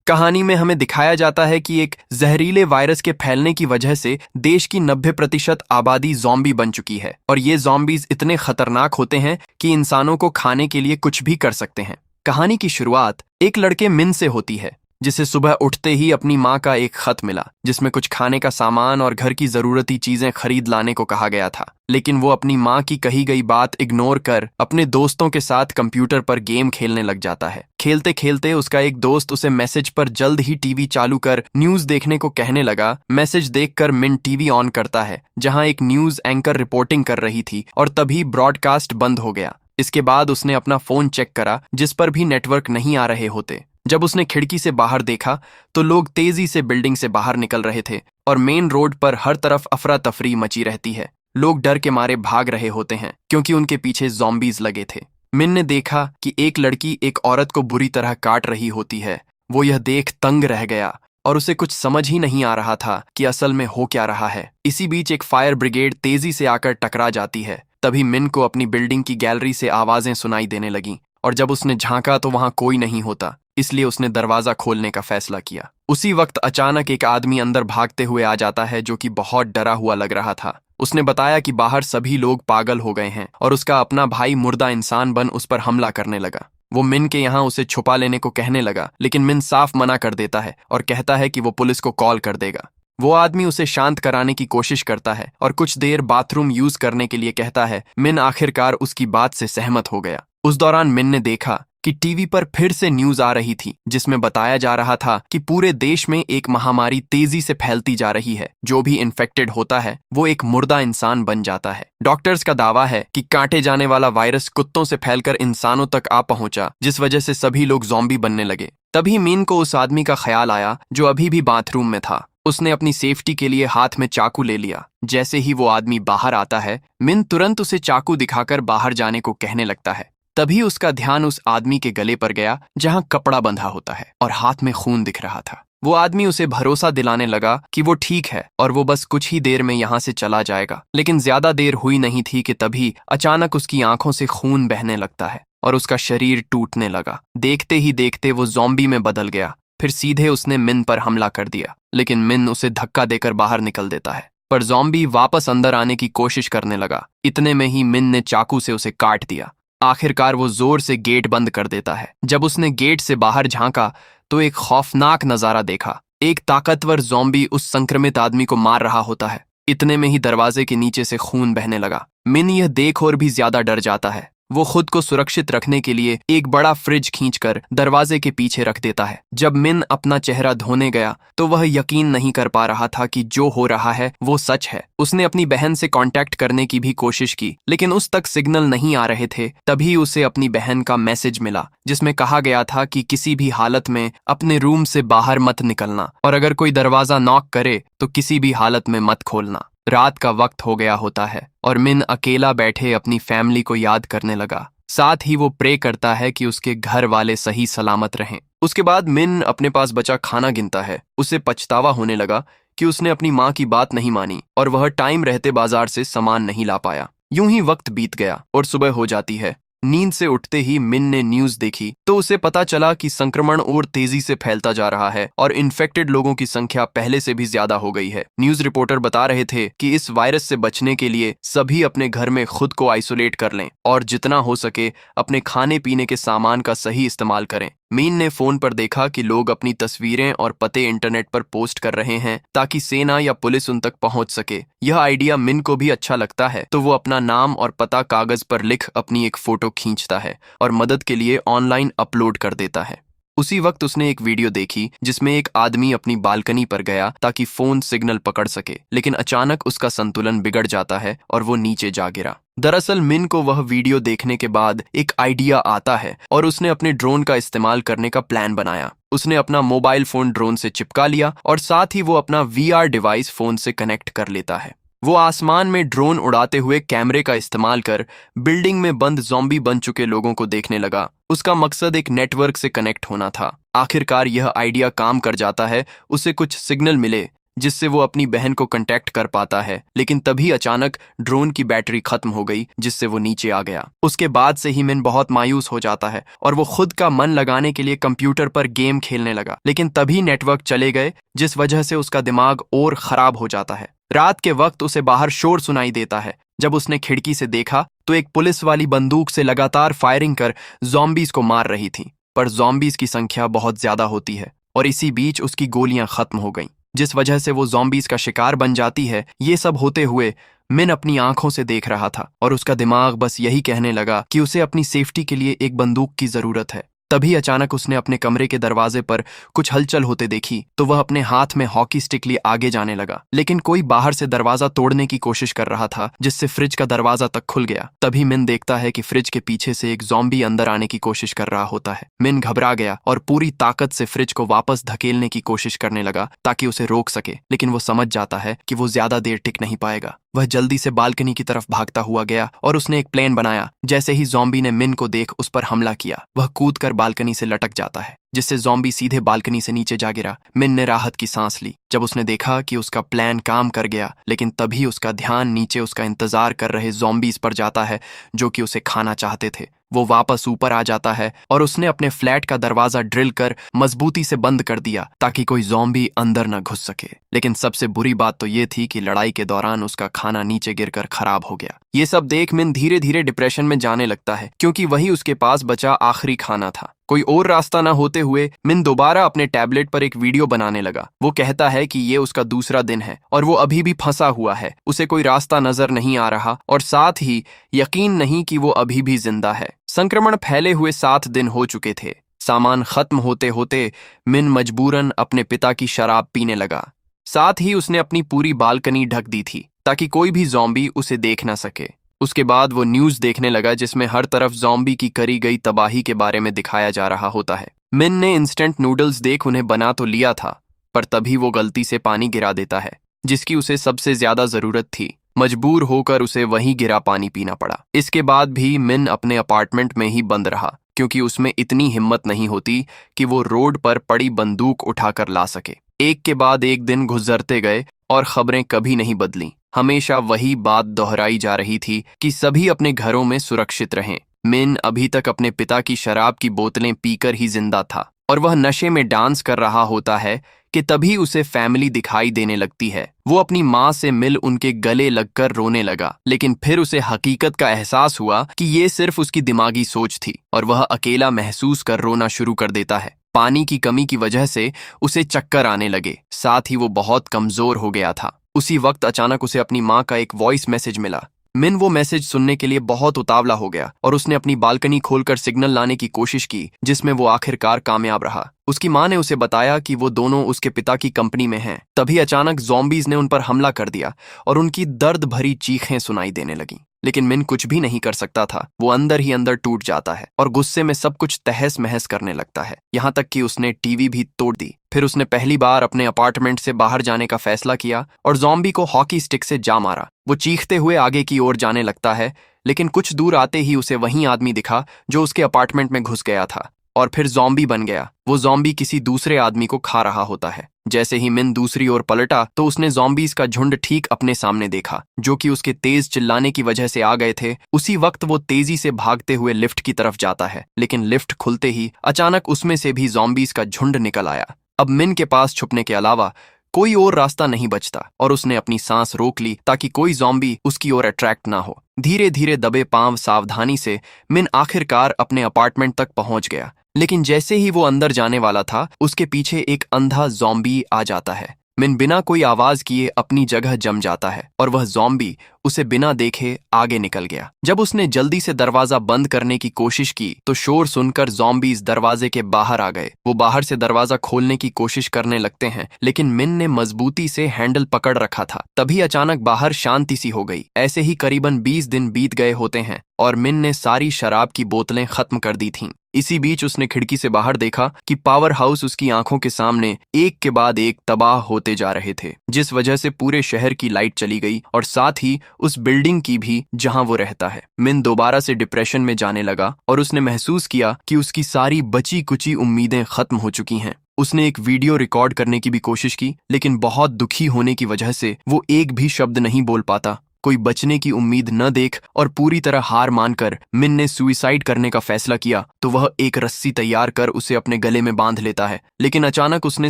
कहानी में हमें दिखाया जाता है कि एक जहरीले वायरस के फैलने की वजह से देश की 90% आबादी ज़ॉम्बी बन चुकी है और ये ज़ॉम्बीज इतने खतरनाक होते हैं कि इंसानों को खाने के लिए कुछ भी कर सकते हैं। कहानी की शुरुआत एक लड़के मिन से होती है, जिसे सुबह उठते ही अपनी माँ का एक खत मिला जिसमें कुछ खाने का सामान और घर की जरूरती चीजें खरीद लाने को कहा गया था। लेकिन वो अपनी माँ की कही गई बात इग्नोर कर अपने दोस्तों के साथ कंप्यूटर पर गेम खेलने लग जाता है। खेलते खेलते उसका एक दोस्त उसे मैसेज पर जल्द ही टीवी चालू कर न्यूज देखने को कहने लगा। मैसेज देखकर मिन टीवी ऑन करता है जहां एक न्यूज एंकर रिपोर्टिंग कर रही थी और तभी ब्रॉडकास्ट बंद हो गया। इसके बाद उसने अपना फोन चेक करा जिस पर भी नेटवर्क नहीं आ रहे होते। जब उसने खिड़की से बाहर देखा तो लोग तेजी से बिल्डिंग से बाहर निकल रहे थे और मेन रोड पर हर तरफ अफरा तफरी मची रहती है। लोग डर के मारे भाग रहे होते हैं क्योंकि उनके पीछे ज़ॉम्बीज लगे थे। मिन ने देखा कि एक लड़की एक औरत को बुरी तरह काट रही होती है। वो यह देख तंग रह गया और उसे कुछ समझ ही नहीं आ रहा था कि असल में हो क्या रहा है। इसी बीच एक फायर ब्रिगेड तेजी से आकर टकरा जाती है। तभी मिन को अपनी बिल्डिंग की गैलरी से आवाजें सुनाई देने लगीं और जब उसने झांका तो वहां कोई नहीं होता, इसलिए उसने दरवाजा खोलने का फैसला किया। उसी वक्त अचानक एक आदमी अंदर भागते हुए आ जाता है जो कि बहुत डरा हुआ लग रहा था। उसने बताया कि बाहर सभी लोग पागल हो गए हैं और उसका अपना भाई मुर्दा इंसान बन उस पर हमला करने लगा। वो मिन के यहाँ उसे छुपा लेने को कहने लगा, लेकिन मिन साफ मना कर देता है और कहता है कि वो पुलिस को कॉल कर देगा। वो आदमी उसे शांत कराने की कोशिश करता है और कुछ देर बाथरूम यूज करने के लिए कहता है। मिन आखिरकार उसकी बात से सहमत हो गया। उस दौरान मिन ने देखा कि टीवी पर फिर से न्यूज आ रही थी जिसमें बताया जा रहा था कि पूरे देश में एक महामारी तेजी से फैलती जा रही है। जो भी इन्फेक्टेड होता है वो एक मुर्दा इंसान बन जाता है। डॉक्टर्स का दावा है कि काटे जाने वाला वायरस कुत्तों से फैलकर इंसानों तक आ पहुंचा, जिस वजह से सभी लोग ज़ॉम्बी बनने लगे। तभी मिन को उस आदमी का ख्याल आया जो अभी भी बाथरूम में था। उसने अपनी सेफ्टी के लिए हाथ में चाकू ले लिया। जैसे ही वो आदमी बाहर आता है, मिन तुरंत उसे चाकू दिखाकर बाहर जाने को कहने लगता है। तभी उसका ध्यान उस आदमी के गले पर गया जहां कपड़ा बंधा होता है और हाथ में खून दिख रहा था। वो आदमी उसे भरोसा दिलाने लगा कि वो ठीक है और वो बस कुछ ही देर में यहाँ से चला जाएगा। लेकिन ज्यादा देर हुई नहीं थी कि तभी अचानक उसकी आंखों से खून बहने लगता है और उसका शरीर टूटने लगा। देखते ही देखते वो ज़ॉम्बी में बदल गया। फिर सीधे उसने मिन पर हमला कर दिया, लेकिन मिन उसे धक्का देकर बाहर निकल देता है। पर ज़ॉम्बी वापस अंदर आने की कोशिश करने लगा। इतने में ही मिन ने चाकू से उसे काट दिया। आखिरकार वो जोर से गेट बंद कर देता है। जब उसने गेट से बाहर झांका तो एक खौफनाक नजारा देखा। एक ताकतवर ज़ॉम्बी उस संक्रमित आदमी को मार रहा होता है। इतने में ही दरवाजे के नीचे से खून बहने लगा। मिन यह देख और भी ज्यादा डर जाता है। वो खुद को सुरक्षित रखने के लिए एक बड़ा फ्रिज खींचकर दरवाजे के पीछे रख देता है। जब मिन अपना चेहरा धोने गया तो वह यकीन नहीं कर पा रहा था कि जो हो रहा है वो सच है। उसने अपनी बहन से कांटेक्ट करने की भी कोशिश की, लेकिन उस तक सिग्नल नहीं आ रहे थे। तभी उसे अपनी बहन का मैसेज मिला जिसमें कहा गया था कि किसी भी हालत में अपने रूम से बाहर मत निकलना और अगर कोई दरवाजा नॉक करे तो किसी भी हालत में मत खोलना। रात का वक्त हो गया होता है और मिन अकेला बैठे अपनी फैमिली को याद करने लगा। साथ ही वो प्रे करता है कि उसके घर वाले सही सलामत रहें। उसके बाद मिन अपने पास बचा खाना गिनता है। उसे पछतावा होने लगा कि उसने अपनी माँ की बात नहीं मानी और वह टाइम रहते बाजार से सामान नहीं ला पाया। यूं ही वक्त बीत गया और सुबह हो जाती है। नींद से उठते ही मिन ने न्यूज देखी तो उसे पता चला कि संक्रमण और तेजी से फैलता जा रहा है और इन्फेक्टेड लोगों की संख्या पहले से भी ज्यादा हो गई है। न्यूज रिपोर्टर बता रहे थे कि इस वायरस से बचने के लिए सभी अपने घर में खुद को आइसोलेट कर लें और जितना हो सके अपने खाने पीने के सामान का सही इस्तेमाल करें। मीन ने फोन पर देखा कि लोग अपनी तस्वीरें और पते इंटरनेट पर पोस्ट कर रहे हैं ताकि सेना या पुलिस उन तक पहुंच सके। यह आइडिया मिन को भी अच्छा लगता है तो वो अपना नाम और पता कागज पर लिख अपनी एक फोटो खींचता है और मदद के लिए ऑनलाइन अपलोड कर देता है। उसी वक्त उसने एक वीडियो देखी जिसमें एक आदमी अपनी बालकनी पर गया ताकि फोन सिग्नल पकड़ सके, लेकिन अचानक उसका संतुलन बिगड़ जाता है और वो नीचे जा गिरा। दरअसल मिन को वह वीडियो देखने के बाद एक आइडिया आता है और उसने अपने ड्रोन का इस्तेमाल करने का प्लान बनाया। उसने अपना मोबाइल फोन ड्रोन से चिपका लिया और साथ ही वो अपना VR डिवाइस फोन से कनेक्ट कर लेता है। वो आसमान में ड्रोन उड़ाते हुए कैमरे का इस्तेमाल कर बिल्डिंग में बंद ज़ॉम्बी बन चुके लोगों को देखने लगा। उसका मकसद एक नेटवर्क से कनेक्ट होना था। आखिरकार यह आइडिया काम कर जाता है। उसे कुछ सिग्नल मिले जिससे वो अपनी बहन को कांटेक्ट कर पाता है, लेकिन तभी अचानक ड्रोन की बैटरी खत्म हो गई, जिससे वो नीचे आ गया। उसके बाद से ही मिन बहुत मायूस हो जाता है और वो खुद का मन लगाने के लिए कंप्यूटर पर गेम खेलने लगा, लेकिन तभी नेटवर्क चले गए, जिस वजह से उसका दिमाग और खराब हो जाता है। रात के वक्त उसे बाहर शोर सुनाई देता है। जब उसने खिड़की से देखा तो एक पुलिस वाली बंदूक से लगातार फायरिंग कर ज़ॉम्बीज को मार रही थी, पर ज़ॉम्बीज की संख्या बहुत ज्यादा होती है और इसी बीच उसकी गोलियां खत्म हो गईं, जिस वजह से वो ज़ॉम्बीज का शिकार बन जाती है। ये सब होते हुए मिन अपनी आंखों से देख रहा था और उसका दिमाग बस यही कहने लगा कि उसे अपनी सेफ्टी के लिए एक बंदूक की जरूरत है। तभी अचानक उसने अपने कमरे के दरवाजे पर कुछ हलचल होते देखी, तो वह अपने हाथ में हॉकी स्टिक लिए आगे जाने लगा, लेकिन कोई बाहर से दरवाजा तोड़ने की कोशिश कर रहा था, जिससे फ्रिज का दरवाजा तक खुल गया। तभी मिन देखता है कि फ्रिज के पीछे से एक ज़ॉम्बी अंदर आने की कोशिश कर रहा होता है। मिन घबरा गया और पूरी ताकत से फ्रिज को वापस धकेलने की कोशिश करने लगा ताकि उसे रोक सके, लेकिन वो समझ जाता है कि वो ज्यादा देर टिक नहीं पाएगा। वह जल्दी से बालकनी की तरफ भागता हुआ गया और उसने एक प्लान बनाया। जैसे ही ज़ॉम्बी ने मिन को देख उस पर हमला किया, वह कूदकर बालकनी से लटक जाता है, जिससे ज़ॉम्बी सीधे बालकनी से नीचे जा गिरा। मिन ने राहत की सांस ली जब उसने देखा कि उसका प्लान काम कर गया, लेकिन तभी उसका ध्यान नीचे उसका इंतजार कर रहे ज़ॉम्बीज पर जाता है, जो कि उसे खाना चाहते थे। वो वापस ऊपर आ जाता है और उसने अपने फ्लैट का दरवाजा ड्रिल कर मजबूती से बंद कर दिया ताकि कोई ज़ॉम्बी अंदर न घुस सके। लेकिन सबसे बुरी बात तो ये थी कि लड़ाई के दौरान उसका खाना नीचे गिरकर खराब हो गया। ये सब देख मिन धीरे धीरे डिप्रेशन में जाने लगता है, क्योंकि वही उसके पास बचा आखिरी खाना था। कोई और रास्ता न होते हुए मिन दोबारा अपने टैबलेट पर एक वीडियो बनाने लगा। वो कहता है कि ये उसका दूसरा दिन है और वो अभी भी फंसा हुआ है, उसे कोई रास्ता नजर नहीं आ रहा और साथ ही यकीन नहीं कि वो अभी भी जिंदा है। संक्रमण फैले हुए 7 दिन हो चुके थे। सामान खत्म होते होते मिन मजबूरन अपने पिता की शराब पीने लगा। साथ ही उसने अपनी पूरी बालकनी ढक दी थी ताकि कोई भी ज़ॉम्बी उसे देख ना सके। उसके बाद वो न्यूज़ देखने लगा, जिसमें हर तरफ ज़ॉम्बी की करी गई तबाही के बारे में दिखाया जा रहा होता है। मिन ने इंस्टेंट नूडल्स देख उन्हें बना तो लिया था, पर तभी वो गलती से पानी गिरा देता है, जिसकी उसे सबसे ज्यादा जरूरत थी। मजबूर होकर उसे वहीं गिरा पानी पीना पड़ा। इसके बाद भी मिन अपने अपार्टमेंट में ही बंद रहा, क्योंकि उसमें इतनी हिम्मत नहीं होती कि वो रोड पर पड़ी बंदूक उठाकर ला सके। एक के बाद एक दिन गुजरते गए और खबरें कभी नहीं बदलीं। हमेशा वही बात दोहराई जा रही थी कि सभी अपने घरों में सुरक्षित रहें। मिन अभी तक अपने पिता की शराब की बोतलें पीकर ही जिंदा था और वह नशे में डांस कर रहा होता है कि तभी उसे फैमिली दिखाई देने लगती है। वो अपनी माँ से मिल उनके गले लगकर रोने लगा, लेकिन फिर उसे हकीकत का एहसास हुआ कि ये सिर्फ उसकी दिमागी सोच थी और वह अकेला महसूस कर रोना शुरू कर देता है। पानी की कमी की वजह से उसे चक्कर आने लगे, साथ ही वो बहुत कमजोर हो गया था। उसी वक्त अचानक उसे अपनी माँ का एक वॉइस मैसेज मिला। मिन वो मैसेज सुनने के लिए बहुत उतावला हो गया और उसने अपनी बालकनी खोलकर सिग्नल लाने की कोशिश की, जिसमें वो आखिरकार कामयाब रहा। उसकी माँ ने उसे बताया कि वो दोनों उसके पिता की कंपनी में हैं। तभी अचानक ज़ॉम्बीज ने उन पर हमला कर दिया और उनकी दर्द भरी चीखें सुनाई देने लगीं। लेकिन मिन कुछ भी नहीं कर सकता था। वो अंदर ही अंदर टूट जाता है और गुस्से में सब कुछ तहस महस करने लगता है, यहाँ तक कि उसने टीवी भी तोड़ दी। फिर उसने पहली बार अपने अपार्टमेंट से बाहर जाने का फैसला किया और ज़ॉम्बी को हॉकी स्टिक से जा मारा। वो चीखते हुए आगे की ओर जाने लगता है, लेकिन कुछ दूर आते ही उसे वही आदमी दिखा जो उसके अपार्टमेंट में घुस गया था और फिर ज़ॉम्बी बन गया। वो ज़ॉम्बी किसी दूसरे आदमी को खा रहा होता है। जैसे ही मिन दूसरी ओर पलटा तो उसने ज़ॉम्बीज का झुंड ठीक अपने सामने देखा, जो कि उसके तेज चिल्लाने की वजह से आ गए थे। उसी वक्त वो तेजी से भागते हुए लिफ्ट की तरफ जाता है, लेकिन लिफ्ट खुलते ही अचानक उसमें से भी ज़ॉम्बीज का झुंड निकल आया। अब मिन के पास छुपने के अलावा कोई और रास्ता नहीं बचता और उसने अपनी सांस रोक ली ताकि कोई ज़ॉम्बी उसकी ओर अट्रैक्ट ना हो। धीरे धीरे दबे पांव सावधानी से मिन आखिरकार अपने अपार्टमेंट तक पहुंच गया, लेकिन जैसे ही वो अंदर जाने वाला था, उसके पीछे एक अंधा ज़ॉम्बी आ जाता है। मिन बिना कोई आवाज किए अपनी जगह जम जाता है और वह ज़ॉम्बी उसे बिना देखे आगे निकल गया। जब उसने जल्दी से दरवाजा बंद करने की कोशिश की तो शोर सुनकर ज़ॉम्बीज दरवाजे के बाहर आ गए। वो बाहर से दरवाजा खोलने की कोशिश करने लगते हैं, लेकिन मिन ने मजबूती से हैंडल पकड़ रखा था। तभी अचानक बाहर शांति सी हो गई। ऐसे ही करीबन 20 दिन बीत गए होते हैं और मिन ने सारी शराब की बोतलें खत्म कर दी थीं। इसी बीच उसने खिड़की से बाहर देखा कि पावर हाउस उसकी आंखों के सामने एक के बाद एक तबाह होते जा रहे थे, जिस वजह से पूरे शहर की लाइट चली गई और साथ ही उस बिल्डिंग की भी जहां वो रहता है। मिन दोबारा से डिप्रेशन में जाने लगा और उसने महसूस किया कि उसकी सारी बची कुची उम्मीदें खत्म हो चुकी हैं। उसने एक वीडियो रिकॉर्ड करने की भी कोशिश की, लेकिन बहुत दुखी होने की वजह से वो एक भी शब्द नहीं बोल पाता। कोई बचने की उम्मीद न देख और पूरी तरह हार मानकर मिन ने सुइसाइड करने का फैसला किया तो वह एक रस्सी तैयार कर उसे अपने गले में बांध लेता है। लेकिन अचानक उसने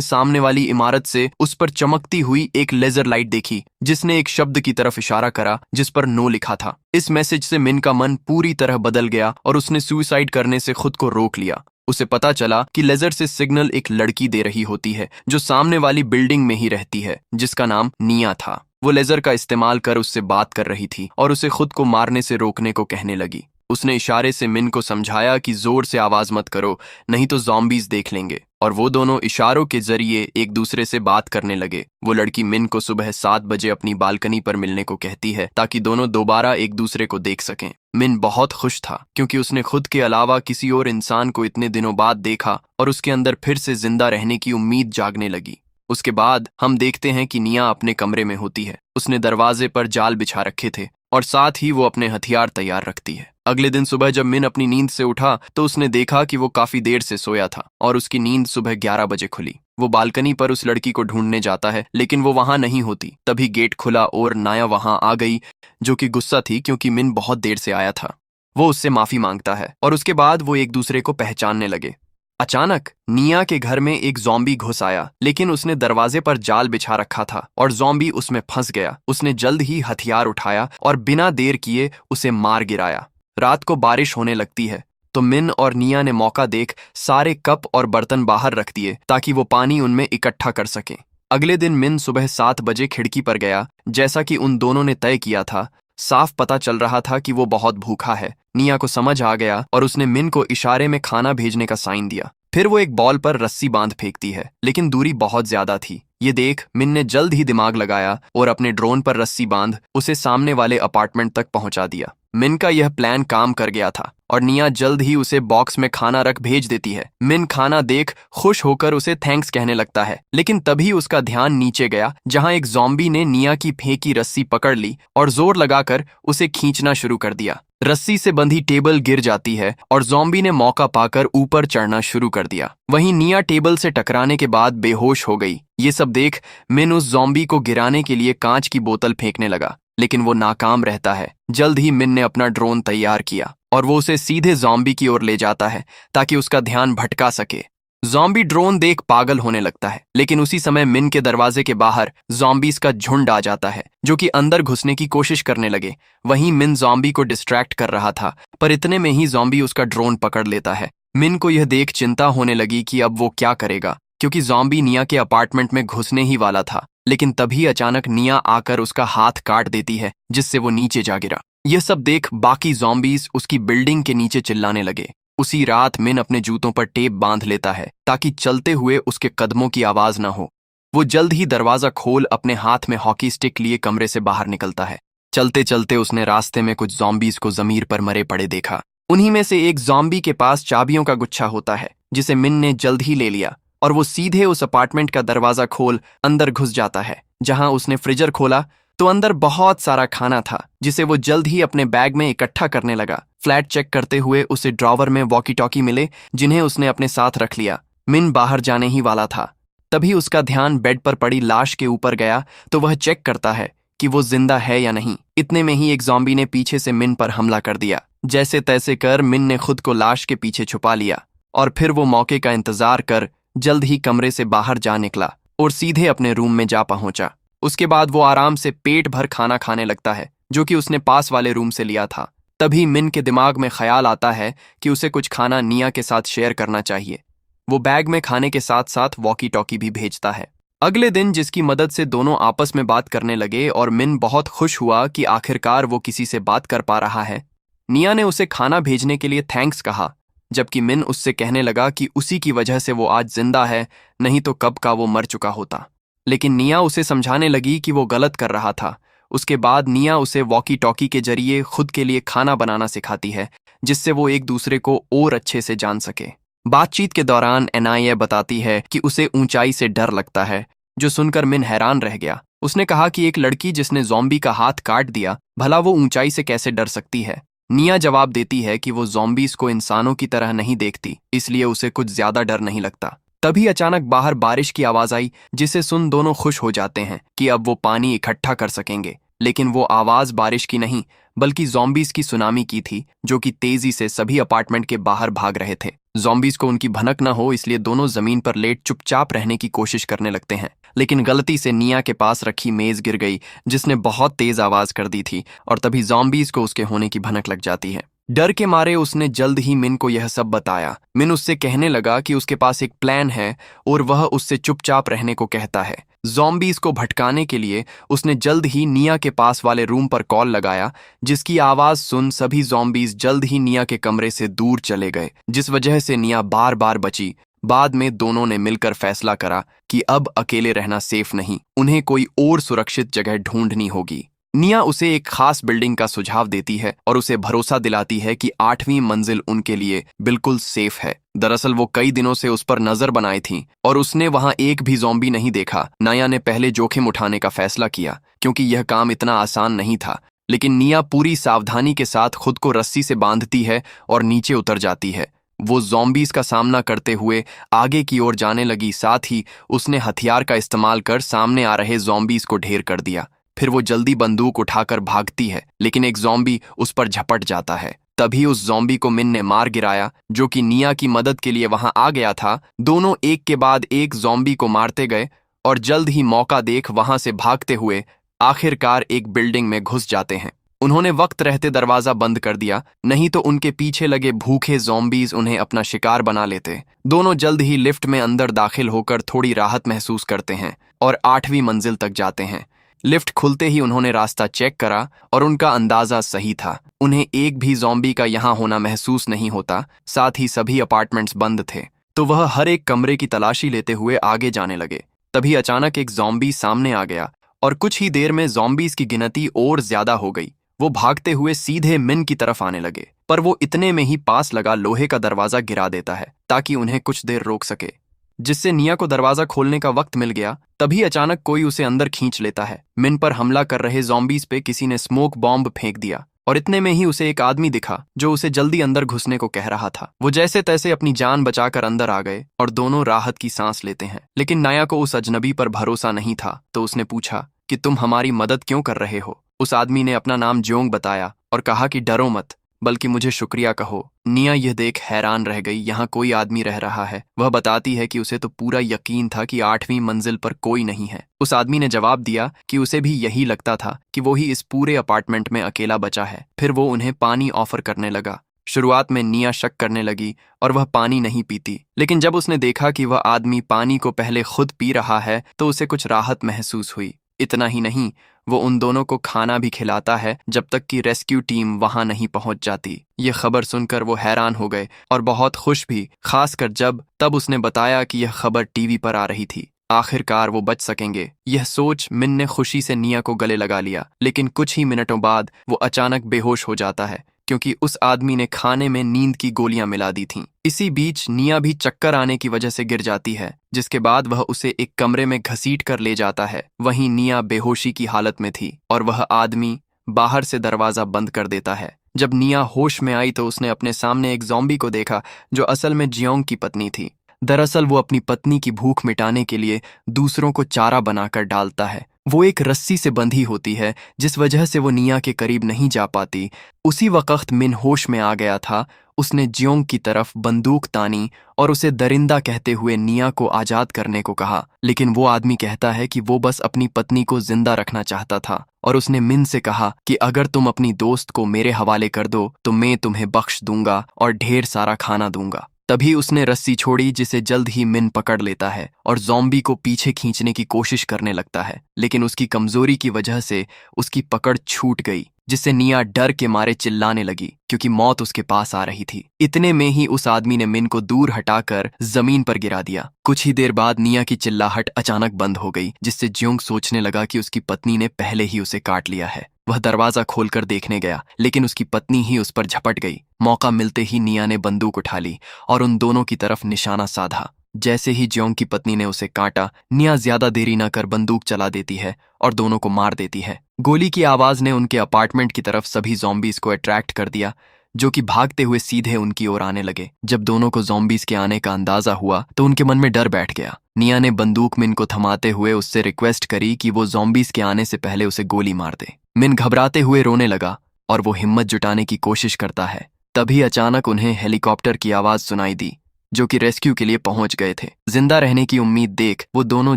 सामने वाली इमारत से उस पर चमकती हुई एक लेजर लाइट देखी, जिसने एक शब्द की तरफ इशारा करा जिस पर नो लिखा था। इस मैसेज से मिन का मन पूरी तरह बदल गया और उसने सुइसाइड करने से खुद को रोक लिया। उसे पता चला कि लेजर से सिग्नल एक लड़की दे रही होती है जो सामने वाली बिल्डिंग में ही रहती है, जिसका नाम निया था। वो लेजर का इस्तेमाल कर उससे बात कर रही थी और उसे खुद को मारने से रोकने को कहने लगी। उसने इशारे से मिन को समझाया कि जोर से आवाज मत करो, नहीं तो ज़ॉम्बीज देख लेंगे, और वो दोनों इशारों के जरिए एक दूसरे से बात करने लगे। वो लड़की मिन को सुबह 7 बजे अपनी बालकनी पर मिलने को कहती है ताकि दोनों दोबारा एक दूसरे को देख सकें। मिन बहुत खुश था क्योंकि उसने खुद के अलावा किसी और इंसान को इतने दिनों बाद देखा और उसके अंदर फिर से जिंदा रहने की उम्मीद जागने लगी। उसके बाद हम देखते हैं कि निया अपने कमरे में होती है। उसने दरवाजे पर जाल बिछा रखे थे और साथ ही वो अपने हथियार तैयार रखती है। अगले दिन सुबह जब मिन अपनी नींद से उठा तो उसने देखा कि वो काफी देर से सोया था और उसकी नींद सुबह 11 बजे खुली। वो बालकनी पर उस लड़की को ढूंढने जाता है, लेकिन वो वहां नहीं होती। तभी गेट खुला और नाया वहां आ गई, जो कि गुस्सा थी क्योंकि मिन बहुत देर से आया था। वो उससे माफी मांगता है और उसके बाद वो एक दूसरे को पहचानने लगे। अचानक निया के घर में एक ज़ॉम्बी घुस आया, लेकिन उसने दरवाजे पर जाल बिछा रखा था और ज़ॉम्बी उसमें फंस गया। उसने जल्द ही हथियार उठाया और बिना देर किए उसे मार गिराया। रात को बारिश होने लगती है तो मिन और निया ने मौका देख सारे कप और बर्तन बाहर रख दिए ताकि वो पानी उनमें इकट्ठा कर सकें। अगले दिन मिन सुबह 7 बजे खिड़की पर गया, जैसा कि उन दोनों ने तय किया था। साफ पता चल रहा था कि वो बहुत भूखा है। निया को समझ आ गया और उसने मिन को इशारे में खाना भेजने का साइन दिया। फिर वो एक बॉल पर रस्सी बांध फेंकती है, लेकिन दूरी बहुत ज्यादा थी। ये देख मिन ने जल्द ही दिमाग लगाया और अपने ड्रोन पर रस्सी बांध उसे सामने वाले अपार्टमेंट तक पहुंचा दिया। मिन का यह प्लान काम कर गया था और निया जल्द ही उसे बॉक्स में खाना रख भेज देती है। मिन खाना देख खुश होकर उसे थैंक्स कहने लगता है, लेकिन तभी उसका ध्यान नीचे गया जहां एक ज़ॉम्बी ने निया की फेंकी रस्सी पकड़ ली और जोर लगाकर उसे खींचना शुरू कर दिया। रस्सी से बंधी टेबल गिर जाती है और ज़ॉम्बी ने मौका पाकर ऊपर चढ़ना शुरू कर दिया। वहीं निया टेबल से टकराने के बाद बेहोश हो गई। ये सब देख मिन उस ज़ॉम्बी को गिराने के लिए कांच की बोतल फेंकने लगा, लेकिन वो नाकाम रहता है। जल्द ही मिन ने अपना ड्रोन तैयार किया और वो उसे सीधे ज़ॉम्बी की ओर ले जाता है ताकि उसका ध्यान भटका सके। ज़ॉम्बी ड्रोन देख पागल होने लगता है, लेकिन उसी समय मिन के दरवाजे के बाहर ज़ॉम्बीज का झुंड आ जाता है जो कि अंदर घुसने की कोशिश करने लगे। वहीं मिन ज़ॉम्बी को डिस्ट्रैक्ट कर रहा था, पर इतने में ही ज़ॉम्बी उसका ड्रोन पकड़ लेता है। मिन को यह देख चिंता होने लगी कि अब वो क्या करेगा, क्योंकि ज़ॉम्बी निया के अपार्टमेंट में घुसने ही वाला था। लेकिन तभी अचानक निया आकर उसका हाथ काट देती है, जिससे वो नीचे जा गिरा। यह सब देख बाकी ज़ॉम्बीज उसकी बिल्डिंग के नीचे चिल्लाने लगे। उसी रात मिन अपने जूतों पर टेप बांध लेता है ताकि चलते हुए उसके कदमों की आवाज न हो। वो जल्द ही दरवाजा खोल अपने हाथ में हॉकी स्टिक लिए कमरे से बाहर निकलता है। चलते चलते उसने रास्ते में कुछ ज़ॉम्बीज को जमीर पर मरे पड़े देखा। उन्हीं में से एक ज़ॉम्बी के पास चाबियों का गुच्छा होता है, जिसे मिन ने जल्द ही ले लिया और वो सीधे उस अपार्टमेंट का दरवाजा खोल अंदर घुस जाता है। जहां उसने फ्रीजर खोला तो अंदर बहुत सारा खाना था, जिसे वो जल्द ही अपने बैग में इकट्ठा करने लगा। फ्लैट चेक करते हुए उसे ड्रॉवर में वॉकी टॉकी मिले, जिन्हें उसने अपने साथ रख लिया। मिन बाहर जाने ही वाला था, तभी उसका ध्यान बेड पर पड़ी लाश के ऊपर गया तो वह चेक करता है कि वो जिंदा है या नहीं। इतने में ही एक ज़ॉम्बी ने पीछे से मिन पर हमला कर दिया। जैसे तैसे कर मिन ने खुद को लाश के पीछे छुपा लिया और फिर वो मौके का इंतजार कर जल्द ही कमरे से बाहर जा निकला और सीधे अपने रूम में जा पहुंचा। उसके बाद वो आराम से पेट भर खाना खाने लगता है, जो कि उसने पास वाले रूम से लिया था। तभी मिन के दिमाग में ख्याल आता है कि उसे कुछ खाना निया के साथ शेयर करना चाहिए। वो बैग में खाने के साथ साथ वॉकी टॉकी भी भेजता है। अगले दिन जिसकी मदद से दोनों आपस में बात करने लगे और मिन बहुत खुश हुआ कि आखिरकार वो किसी से बात कर पा रहा है। निया ने उसे खाना भेजने के लिए थैंक्स कहा, जबकि मिन उससे कहने लगा कि उसी की वजह से वो आज जिंदा है, नहीं तो कब का वो मर चुका होता। लेकिन निया उसे समझाने लगी कि वो गलत कर रहा था। उसके बाद निया उसे वॉकी टॉकी के जरिए खुद के लिए खाना बनाना सिखाती है, जिससे वो एक दूसरे को और अच्छे से जान सके। बातचीत के दौरान एनाया बताती है कि उसे ऊंचाई से डर लगता है, जो सुनकर मिन हैरान रह गया। उसने कहा कि एक लड़की जिसने ज़ॉम्बी का हाथ काट दिया, भला वो ऊंचाई से कैसे डर सकती है। निया जवाब देती है कि वो ज़ॉम्बीज को इंसानों की तरह नहीं देखती, इसलिए उसे कुछ ज्यादा डर नहीं लगता। तभी अचानक बाहर बारिश की आवाज आई, जिसे सुन दोनों खुश हो जाते हैं कि अब वो पानी इकट्ठा कर सकेंगे। लेकिन वो आवाज बारिश की नहीं, बल्कि ज़ॉम्बीज की सुनामी की थी, जो कि तेजी से सभी अपार्टमेंट के बाहर भाग रहे थे। ज़ॉम्बीज को उनकी भनक न हो, इसलिए दोनों जमीन पर लेट चुपचाप रहने की कोशिश करने लगते हैं। लेकिन गलती से निया के पास रखी मेज गिर गई, जिसने बहुत तेज आवाज कर दी थी, और तभी ज़ॉम्बीज को उसके होने की भनक लग जाती है। डर के मारे उसने जल्द ही मिन को यह सब बताया। मिन उससे कहने लगा कि उसके पास एक प्लान है और वह उससे चुपचाप रहने को कहता है। ज़ॉम्बीज को भटकाने के लिए उसने जल्द ही निया के पास वाले रूम पर कॉल लगाया, जिसकी आवाज सुन सभी ज़ॉम्बीज जल्द ही निया के कमरे से दूर चले गए, जिस वजह से निया बार बार बची। बाद में दोनों ने मिलकर फैसला करा कि अब अकेले रहना सेफ नहीं, उन्हें कोई और सुरक्षित जगह ढूंढनी होगी। निया उसे एक खास बिल्डिंग का सुझाव देती है और उसे भरोसा दिलाती है कि 8वीं मंजिल उनके लिए बिल्कुल सेफ है। दरअसल वो कई दिनों से उस पर नजर बनाई थी और उसने वहां एक भी ज़ॉम्बी नहीं देखा। निया ने पहले जोखिम उठाने का फैसला किया, क्योंकि यह काम इतना आसान नहीं था। लेकिन निया पूरी सावधानी के साथ खुद को रस्सी से बांधती है और नीचे उतर जाती है। वो ज़ॉम्बीज का सामना करते हुए आगे की ओर जाने लगी, साथ ही उसने हथियार का इस्तेमाल कर सामने आ रहे ज़ॉम्बीज को ढेर कर दिया। फिर वो जल्दी बंदूक उठाकर भागती है, लेकिन एक ज़ॉम्बी उस पर झपट जाता है। तभी उस ज़ॉम्बी को मिन ने मार गिराया, जो कि निया की मदद के लिए वहां आ गया था। दोनों एक के बाद एक ज़ॉम्बी को मारते गए और जल्द ही मौका देख वहां से भागते हुए आखिरकार एक बिल्डिंग में घुस जाते हैं। उन्होंने वक्त रहते दरवाजा बंद कर दिया, नहीं तो उनके पीछे लगे भूखे ज़ॉम्बीज उन्हें अपना शिकार बना लेते। दोनों जल्द ही लिफ्ट में अंदर दाखिल होकर थोड़ी राहत महसूस करते हैं और 8वीं मंजिल तक जाते हैं। लिफ्ट खुलते ही उन्होंने रास्ता चेक करा और उनका अंदाजा सही था। उन्हें एक भी ज़ॉम्बी का यहाँ होना महसूस नहीं होता, साथ ही सभी अपार्टमेंट्स बंद थे। तो वह हर एक कमरे की तलाशी लेते हुए आगे जाने लगे। तभी अचानक एक ज़ॉम्बी सामने आ गया और कुछ ही देर में ज़ॉम्बीज की गिनती और ज्यादा हो गई। वो भागते हुए सीधे मिन की तरफ आने लगे, पर वो इतने में ही पास लगा लोहे का दरवाजा गिरा देता है ताकि उन्हें कुछ देर रोक सके, जिससे निया को दरवाजा खोलने का वक्त मिल गया। तभी अचानक कोई उसे अंदर खींच लेता है। मिन पर हमला कर रहे ज़ॉम्बीज पे किसी ने स्मोक बॉम्ब फेंक दिया और इतने में ही उसे एक आदमी दिखा, जो उसे जल्दी अंदर घुसने को कह रहा था। वो जैसे तैसे अपनी जान बचाकर अंदर आ गए और दोनों राहत की सांस लेते हैं। लेकिन निया को उस अजनबी पर भरोसा नहीं था, तो उसने पूछा कि तुम हमारी मदद क्यों कर रहे हो। उस आदमी ने अपना नाम जोंग बताया और कहा कि डरो मत, बल्कि मुझे शुक्रिया कहो। निया यह देख हैरान रह गई, यहाँ कोई आदमी रह रहा है। वह बताती है कि उसे तो पूरा यकीन था कि 8वीं मंजिल पर कोई नहीं है। उस आदमी ने जवाब दिया कि उसे भी यही लगता था कि वो ही इस पूरे अपार्टमेंट में अकेला बचा है। फिर वो उन्हें पानी ऑफर करने लगा। शुरुआत में निया शक करने लगी और वह पानी नहीं पीती, लेकिन जब उसने देखा कि वह आदमी पानी को पहले खुद पी रहा है, तो उसे कुछ राहत महसूस हुई। इतना ही नहीं, वो उन दोनों को खाना भी खिलाता है जब तक कि रेस्क्यू टीम वहां नहीं पहुंच जाती। ये खबर सुनकर वो हैरान हो गए और बहुत खुश भी, खासकर तब उसने बताया कि यह खबर टीवी पर आ रही थी। आखिरकार वो बच सकेंगे। यह सोच मिन ने खुशी से निया को गले लगा लिया, लेकिन कुछ ही मिनटों बाद वो अचानक बेहोश हो जाता है, क्योंकि उस आदमी ने खाने में नींद की गोलियां मिला दी थीं। इसी बीच निया भी चक्कर आने की वजह से गिर जाती है, जिसके बाद वह उसे एक कमरे में घसीट कर ले जाता है। वहीं निया बेहोशी की हालत में थी और वह आदमी बाहर से दरवाजा बंद कर देता है। जब निया होश में आई तो उसने अपने सामने एक ज़ॉम्बी को देखा, जो असल में जियोंग की पत्नी थी। दरअसल वो अपनी पत्नी की भूख मिटाने के लिए दूसरों को चारा बनाकर डालता है। वो एक रस्सी से बंधी होती है, जिस वजह से वो निया के करीब नहीं जा पाती। उसी वक्त मिन होश में आ गया था। उसने जियोंग की तरफ बंदूक तानी और उसे दरिंदा कहते हुए निया को आजाद करने को कहा, लेकिन वो आदमी कहता है कि वो बस अपनी पत्नी को जिंदा रखना चाहता था। और उसने मिन से कहा कि अगर तुम अपनी दोस्त को मेरे हवाले कर दो तो मैं तुम्हें बख्श दूंगा और ढेर सारा खाना दूंगा। तभी उसने रस्सी छोड़ी, जिसे जल्द ही मिन पकड़ लेता है और ज़ॉम्बी को पीछे खींचने की कोशिश करने लगता है, लेकिन उसकी कमजोरी की वजह से उसकी पकड़ छूट गई, जिससे निया डर के मारे चिल्लाने लगी, क्योंकि मौत उसके पास आ रही थी। इतने में ही उस आदमी ने मिन को दूर हटाकर जमीन पर गिरा दिया। कुछ ही देर बाद निया की चिल्लाहट अचानक बंद हो गई, जिससे जियोंग सोचने लगा कि उसकी पत्नी ने पहले ही उसे काट लिया है। वह दरवाजा खोलकर देखने गया, लेकिन उसकी पत्नी ही उस पर झपट गई। मौका मिलते ही निया ने बंदूक उठा ली और उन दोनों की तरफ निशाना साधा। जैसे ही जियोंग की पत्नी ने उसे काटा, निया ज्यादा देरी न कर बंदूक चला देती है और दोनों को मार देती है। गोली की आवाज ने उनके अपार्टमेंट की तरफ सभी ज़ॉम्बीज को अट्रैक्ट कर दिया, जो कि भागते हुए सीधे उनकी ओर आने लगे। जब दोनों को ज़ॉम्बीज के आने का अंदाजा हुआ तो उनके मन में डर बैठ गया। निया ने बंदूक मिन को थमाते हुए उससे रिक्वेस्ट करी कि वो ज़ॉम्बीज के आने से पहले उसे गोली मार दे। मिन घबराते हुए रोने लगा और वो हिम्मत जुटाने की कोशिश करता है। तभी अचानक उन्हें हेलीकॉप्टर की आवाज सुनाई दी, जो कि रेस्क्यू के लिए पहुंच गए थे। जिंदा रहने की उम्मीद देख वो दोनों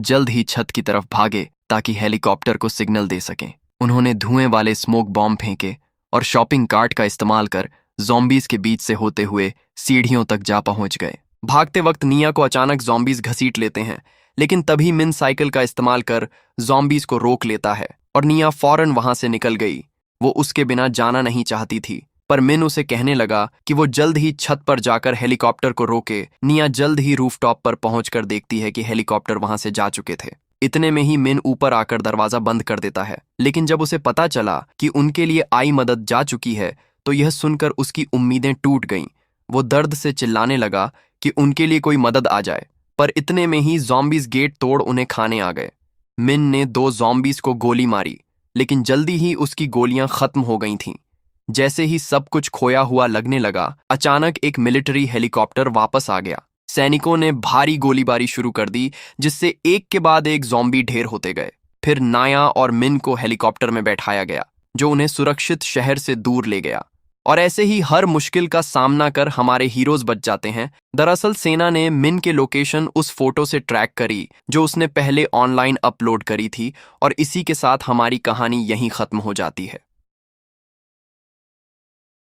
जल्द ही छत की तरफ भागे ताकि हेलीकॉप्टर को सिग्नल दे सकें। उन्होंने धुएं वाले स्मोक बॉम्ब फेंके और शॉपिंग कार्ट का इस्तेमाल कर ज़ॉम्बीज के बीच से होते हुए सीढ़ियों तक जा पहुंच गए। भागते वक्त निया को अचानक ज़ॉम्बीज घसीट लेते हैं, लेकिन तभी मिन साइकिल का इस्तेमाल कर ज़ॉम्बीज को रोक लेता है और निया फौरन वहां से निकल गई। वो उसके बिना जाना नहीं चाहती थी, पर मिन उसे कहने लगा कि वो जल्द ही छत पर जाकर हेलीकॉप्टर को रोके। निया जल्द ही रूफटॉप पर पहुंचकर देखती है कि हेलीकॉप्टर वहां से जा चुके थे। इतने में ही मिन ऊपर आकर दरवाजा बंद कर देता है, लेकिन जब उसे पता चला कि उनके लिए आई मदद जा चुकी है तो यह सुनकर उसकी उम्मीदें टूट गईं। वो दर्द से चिल्लाने लगा कि उनके लिए कोई मदद आ जाए, पर इतने में ही ज़ॉम्बीज गेट तोड़ उन्हें खाने आ गए। मिन ने 2 ज़ॉम्बीज को गोली मारी, लेकिन जल्दी ही उसकी गोलियां खत्म हो गई थीं। जैसे ही सब कुछ खोया हुआ लगने लगा, अचानक एक मिलिट्री हेलीकॉप्टर वापस आ गया। सैनिकों ने भारी गोलीबारी शुरू कर दी, जिससे एक के बाद एक ज़ॉम्बी ढेर होते गए। फिर नाया और मिन को हेलीकॉप्टर में बैठाया गया, जो उन्हें सुरक्षित शहर से दूर ले गया। और ऐसे ही हर मुश्किल का सामना कर हमारे हीरोज बच जाते हैं। दरअसल सेना ने मिन के लोकेशन उस फोटो से ट्रैक करी जो उसने पहले ऑनलाइन अपलोड करी थी, और इसी के साथ हमारी कहानी यहीं खत्म हो जाती है।